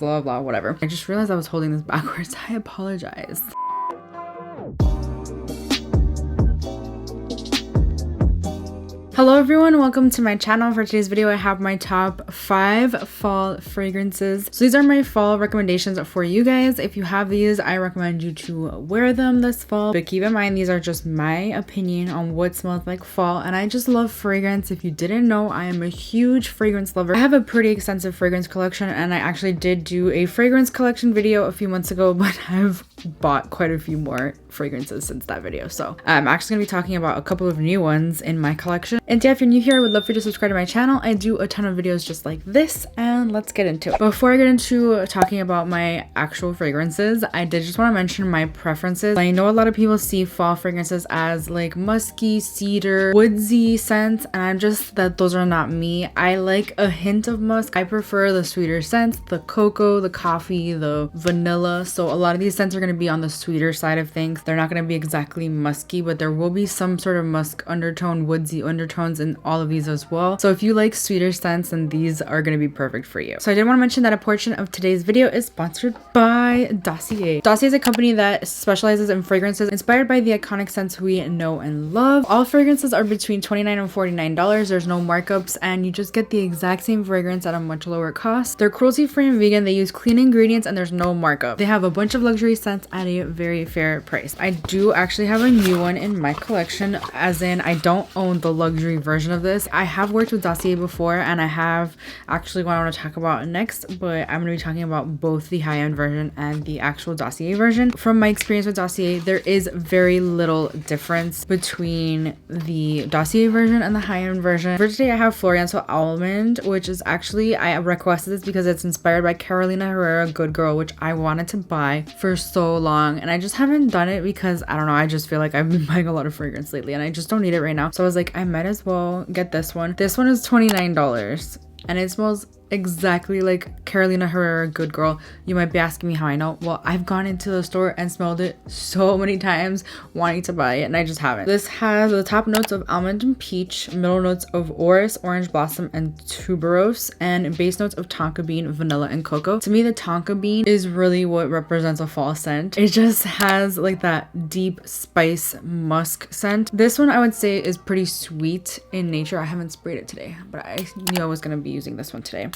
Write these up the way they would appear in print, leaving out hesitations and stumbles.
blah blah whatever. I just realized I was holding this backwards. I apologize. Hello everyone, welcome to my channel. For today's video I have my top 5 fall fragrances. So these are my fall recommendations for you guys. If you have these, I recommend you to wear them this fall, but keep in mind these are just my opinion on what smells like fall, and I just love fragrance. If you didn't know, I am a huge fragrance lover. I have a pretty extensive fragrance collection, and I actually did do a fragrance collection video a few months ago, but I've bought quite a few more fragrances since that video. So I'm actually going to be talking about a couple of new ones in my collection. And yeah, if you're new here, I would love for you to subscribe to my channel. I do a ton of videos just like this, and let's get into it. Before I get into talking about my actual fragrances, I did just want to mention my preferences. I know a lot of people see fall fragrances as like musky, cedar, woodsy scents, and I'm just that those are not me. I like a hint of musk. I prefer the sweeter scents, the cocoa, the coffee, the vanilla. So a lot of these scents are going to be on the sweeter side of things. They're not going to be exactly musky, but there will be some sort of musk undertone, woodsy undertones in all of these as well. So if you like sweeter scents, then these are going to be perfect for you. So I did want to mention that a portion of today's video is sponsored by Dossier. Dossier is a company that specializes in fragrances inspired by the iconic scents we know and love. All fragrances are between $29 and $49. There's no markups, and you just get the exact same fragrance at a much lower cost. They're cruelty-free and vegan. They use clean ingredients, and there's no markup. They have a bunch of luxury scents at a very fair price. I do actually have a new one in my collection, as in I don't own the luxury version of this. I have worked with Dossier before, and I have actually what I want to talk about next, but I'm going to be talking about both the high-end version and the actual Dossier version. From my experience with Dossier, there is very little difference between the Dossier version and the high-end version. For today I have Floriental Almond, which is actually, I requested this because it's inspired by Carolina Herrera Good Girl, which I wanted to buy for so long, and I just haven't done it because I don't know, I just feel like I've been buying a lot of fragrance lately and I just don't need it right now. So I was like, I might as well get this one. This one is $29 and it smells exactly like Carolina Herrera Good Girl. You might be asking me how I know. Well, I've gone into the store and smelled it so many times wanting to buy it, and I just haven't. This has the top notes of almond and peach, middle notes of orris, orange blossom, and tuberose, and base notes of tonka bean, vanilla, and cocoa. To me, the tonka bean is really what represents a fall scent. It just has like that deep spice musk scent. This one I would say is pretty sweet in nature. I haven't sprayed it today, but I knew I was going to be using this one today.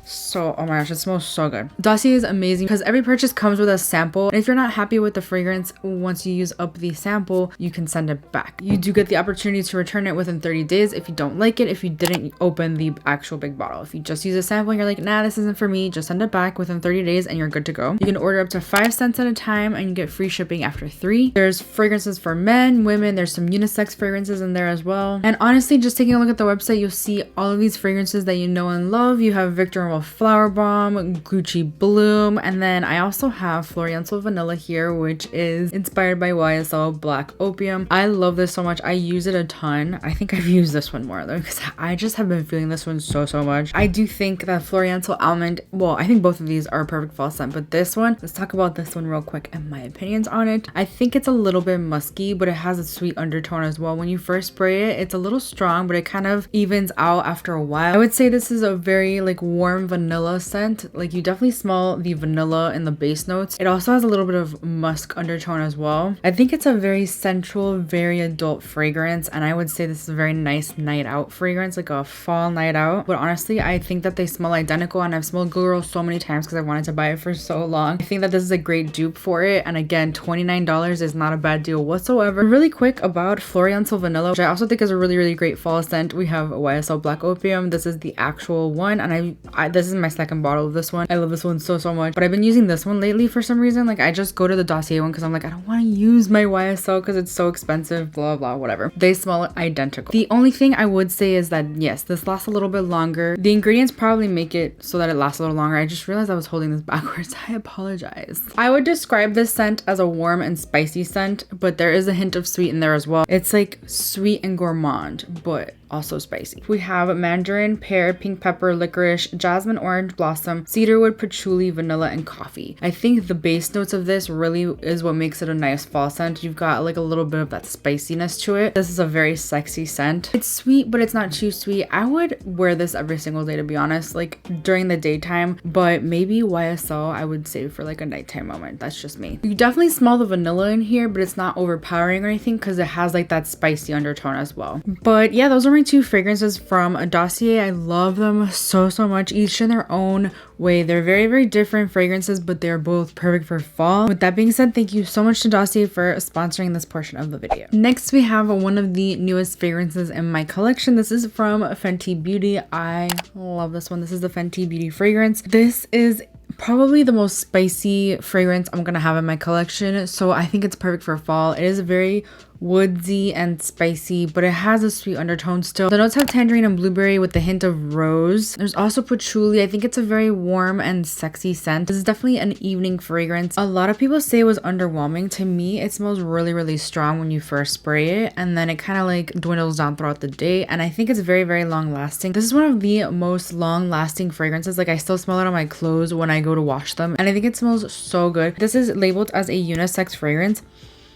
So, oh my gosh, it smells so good. Dossier is amazing because every purchase comes with a sample. And if you're not happy with the fragrance, once you use up the sample, you can send it back. You do get the opportunity to return it within 30 days if you don't like it, if you didn't open the actual big bottle. If you just use a sample and you're like, nah, this isn't for me, just send it back within 30 days and you're good to go. You can order up to 5 scents at a time and you get free shipping after 3. There's fragrances for men, women, there's some unisex fragrances in there as well. And honestly, just taking a look at the website, you'll see all of these fragrances that you know and love. You have Victor & Rolf Flower Bomb, Gucci Bloom, and then I also have Floriental Vanilla here, which is inspired by YSL Black Opium. I love this so much. I use it a ton. I think I've used this one more though because I just have been feeling this one so much. I do think that Floriental Almond, well, I think both of these are a perfect fall scent, but this one, let's talk about this one real quick and my opinions on it. I think it's a little bit musky, but it has a sweet undertone as well. When you first spray it, it's a little strong, but it kind of evens out after a while. I would say this is a very like warm vanilla scent. Like you definitely smell the vanilla in the base notes. It also has a little bit of musk undertone as well. I think it's a very sensual, very adult fragrance, and I would say this is a very nice night out fragrance, like a fall night out. But honestly, I think that they smell identical, and I've smelled Good Girl so many times because I wanted to buy it for so long. I think that this is a great dupe for it, and again, $29 is not a bad deal whatsoever. Really quick about Floriental Vanilla, which I also think is a really great fall scent. We have YSL Black Opium. This is the actual one, and this is my second bottle of this one. I love this one so much, but I've been using this one lately for some reason. Like I just go to the Dossier one because I'm like, I don't want to use my YSL because it's so expensive, blah whatever. They smell identical. The only thing I would say is that yes, this lasts a little bit longer. The ingredients probably make it so that it lasts a little longer. I just realized I was holding this backwards. I apologize. I would describe this scent as a warm and spicy scent, but there is a hint of sweet in there as well. It's like sweet and gourmand, but also spicy. We have mandarin, pear, pink pepper, licorice, peach, jasmine, orange blossom, cedarwood, patchouli, vanilla, and coffee. I think the base notes of this really is what makes it a nice fall scent. You've got like a little bit of that spiciness to it. This is a very sexy scent. It's sweet, but it's not too sweet. I would wear this every single day, to be honest, like during the daytime, but maybe YSL I would save for like a nighttime moment. That's just me. You definitely smell the vanilla in here, but it's not overpowering or anything because it has like that spicy undertone as well. But yeah, those are my two fragrances from Dossier. I love them so much, each in their own way. They're very different fragrances, but they're both perfect for fall. With that being said, thank you so much to Dossier for sponsoring this portion of the video. Next, we have one of the newest fragrances in my collection. This is from Fenty Beauty. I love this one. This is the Fenty Beauty fragrance. This is probably the most spicy fragrance I'm gonna have in my collection, so I think it's perfect for fall. It is very woodsy and spicy, but it has a sweet undertone still. The notes have tangerine and blueberry with a hint of rose. There's also patchouli. I think it's a very warm and sexy scent. This is definitely an evening fragrance. A lot of people say it was underwhelming. To me, it smells really strong when you first spray it, and then it kind of like dwindles down throughout the day, and I think it's very long lasting. This is one of the most long lasting fragrances. Like, I still smell it on my clothes when I go to wash them, and I think it smells so good. This is labeled as a unisex fragrance.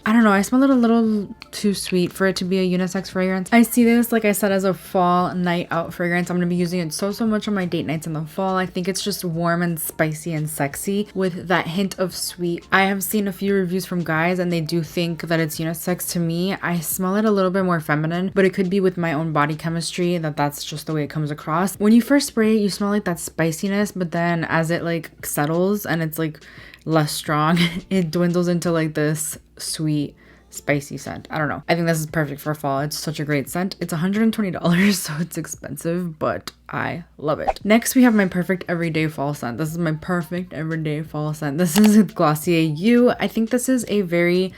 I don't know, I smell it a little too sweet for it to be a unisex fragrance. I see this, like I said, as a fall night out fragrance. I'm going to be using it so much on my date nights in the fall. I think it's just warm and spicy and sexy with that hint of sweet. I have seen a few reviews from guys and they do think that it's unisex. To me, I smell it a little bit more feminine, but it could be with my own body chemistry that's just the way it comes across. When you first spray it, you smell like that spiciness, but then as it like settles and it's like less strong, it dwindles into like this sweet spicy scent. I don't know. I think this is perfect for fall. It's such a great scent. It's $120, so it's expensive, but I love it. Next, we have my perfect everyday fall scent. This is my perfect everyday fall scent. This is Glossier You. I think this is a very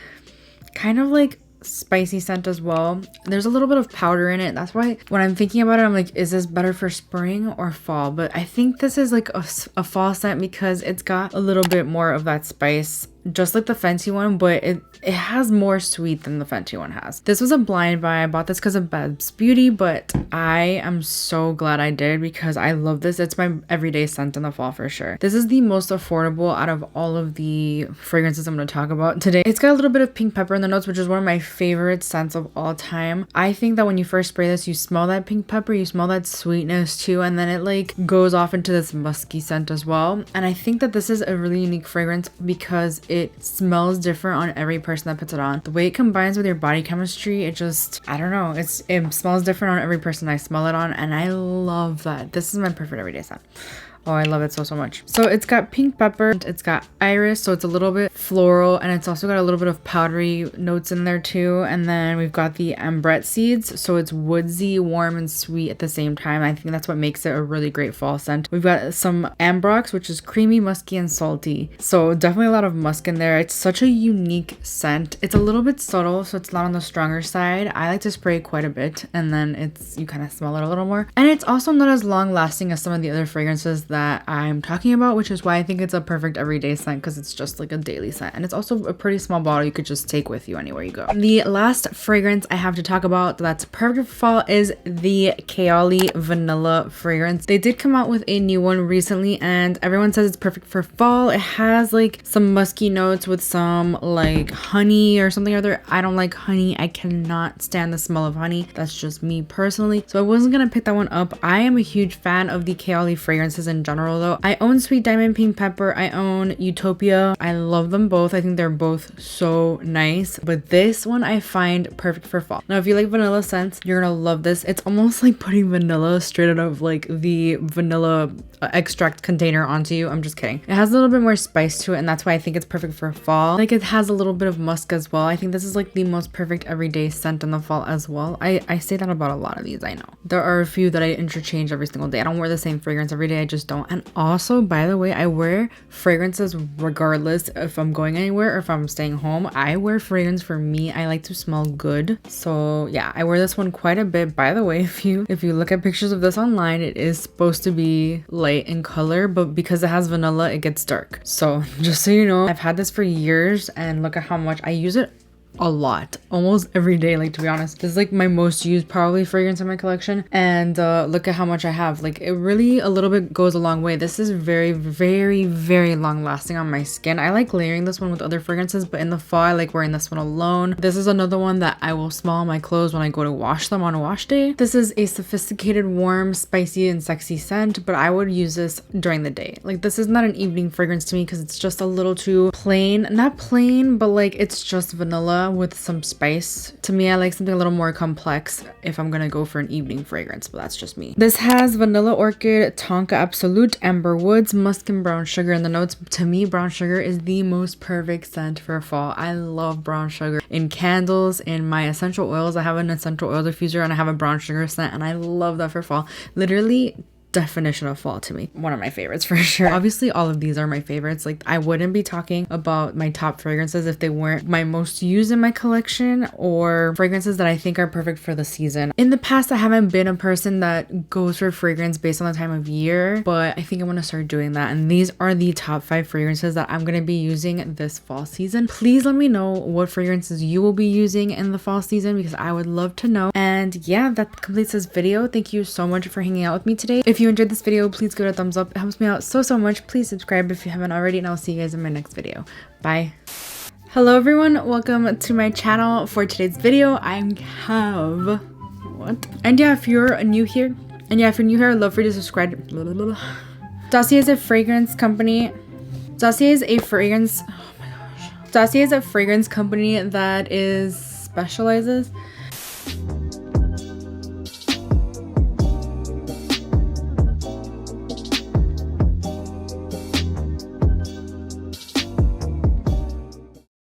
kind of like spicy scent as well. There's a little bit of powder in it. That's why when I'm thinking about it, I'm like, is this better for spring or fall? But I think this is like a fall scent because it's got a little bit more of that spice, just like the Fenty one, but it has more sweet than the Fenty one has. This was a blind buy. I bought this because of Beb's Beauty, but I am so glad I did because I love this. It's my everyday scent in the fall for sure. This is the most affordable out of all of the fragrances I'm going to talk about today. It's got a little bit of pink pepper in the notes, which is one of my favorite scents of all time. I think that when you first spray this, you smell that pink pepper, you smell that sweetness too, and then it like goes off into this musky scent as well. And I think that this is a really unique fragrance because it smells different on every person that puts it on. The way it combines with your body chemistry, it just, I don't know, it smells different on every person I smell it on, and I love that. This is my perfect everyday scent. Oh, I love it so much. So it's got pink pepper, it's got iris, so it's a little bit floral, and it's also got a little bit of powdery notes in there too. And then we've got the ambrette seeds, so it's woodsy, warm, and sweet at the same time. I think that's what makes it a really great fall scent. We've got some ambrox, which is creamy, musky, and salty. So definitely a lot of musk in there. It's such a unique scent. It's a little bit subtle, so it's not on the stronger side. I like to spray quite a bit, and then you kind of smell it a little more. And it's also not as long lasting as some of the other fragrances that I'm talking about, which is why I think it's a perfect everyday scent, because it's just like a daily scent, and it's also a pretty small bottle you could just take with you anywhere you go. The last fragrance I have to talk about that's perfect for fall is the KAYALI vanilla fragrance. They did come out with a new one recently, and everyone says it's perfect for fall. It has like some musky notes with some like honey or something or other. I don't like honey. I cannot stand the smell of honey. That's just me personally, so I wasn't gonna pick that one up. I am a huge fan of the KAYALI fragrances in general though. I own Sweet Diamond Pink Pepper, I own Utopia. I love them both. I think they're both so nice, but this one I find perfect for fall. Now if you like vanilla scents, you're gonna love this. It's almost like putting vanilla straight out of like the vanilla extract container onto you. I'm just kidding. It has a little bit more spice to it, and that's why I think it's perfect for fall. Like, it has a little bit of musk as well. I think this is like the most perfect everyday scent in the fall as well. I say that about a lot of these. I know there are a few that I interchange every single day. I don't wear the same fragrance every day. I just don't. And also, by the way, I wear fragrances regardless if I'm going anywhere or if I'm staying home. I wear fragrance for me. I like to smell good. So yeah, I wear this one quite a bit. By the way, if you look at pictures of this online, it is supposed to be light in color, but because it has vanilla, it gets dark. So just so you know, I've had this for years, and look at how much I use it a lot, almost every day, like, to be honest. This is like my most used probably fragrance in my collection, and look at how much I have. Like, it really a little bit goes a long way. This is very, very, very long lasting on my skin. I like layering this one with other fragrances, but in the fall I like wearing this one alone. This is another one that I will smell on my clothes when I go to wash them on wash day. This is a sophisticated, warm, spicy, and sexy scent, but I would use this during the day. Like, this is not an evening fragrance to me because it's just a little too plain. Not plain, but like it's just vanilla with some spice. To me, I like something a little more complex if I'm gonna go for an evening fragrance, but that's just me. This has vanilla orchid, tonka absolute, amber woods, musk, and brown sugar in the notes. To me, brown sugar is the most perfect scent for fall. I love brown sugar in candles, in my essential oils. I have an essential oil diffuser and I have a brown sugar scent, and I love that for fall. Literally definition of fall to me. One of my favorites for sure. Obviously all of these are my favorites. Like, I wouldn't be talking about my top fragrances if they weren't my most used in my collection or fragrances that I think are perfect for the season. In the past, I haven't been a person that goes for fragrance based on the time of year, but I think I'm gonna start doing that, and these are the top 5 fragrances that I'm gonna be using this fall season. Please let me know what fragrances you will be using in the fall season because I would love to know. And yeah, that completes this video. Thank you so much for hanging out with me today. If you enjoyed this video, please give it a thumbs up. It helps me out so much. Please subscribe if you haven't already, and I'll see you guys in my next video. Bye. Hello everyone, welcome to my channel. For today's video, I have and yeah, if you're new here, I'd love for you to subscribe. Dossier is a fragrance company. Dossier is a fragrance company that specializes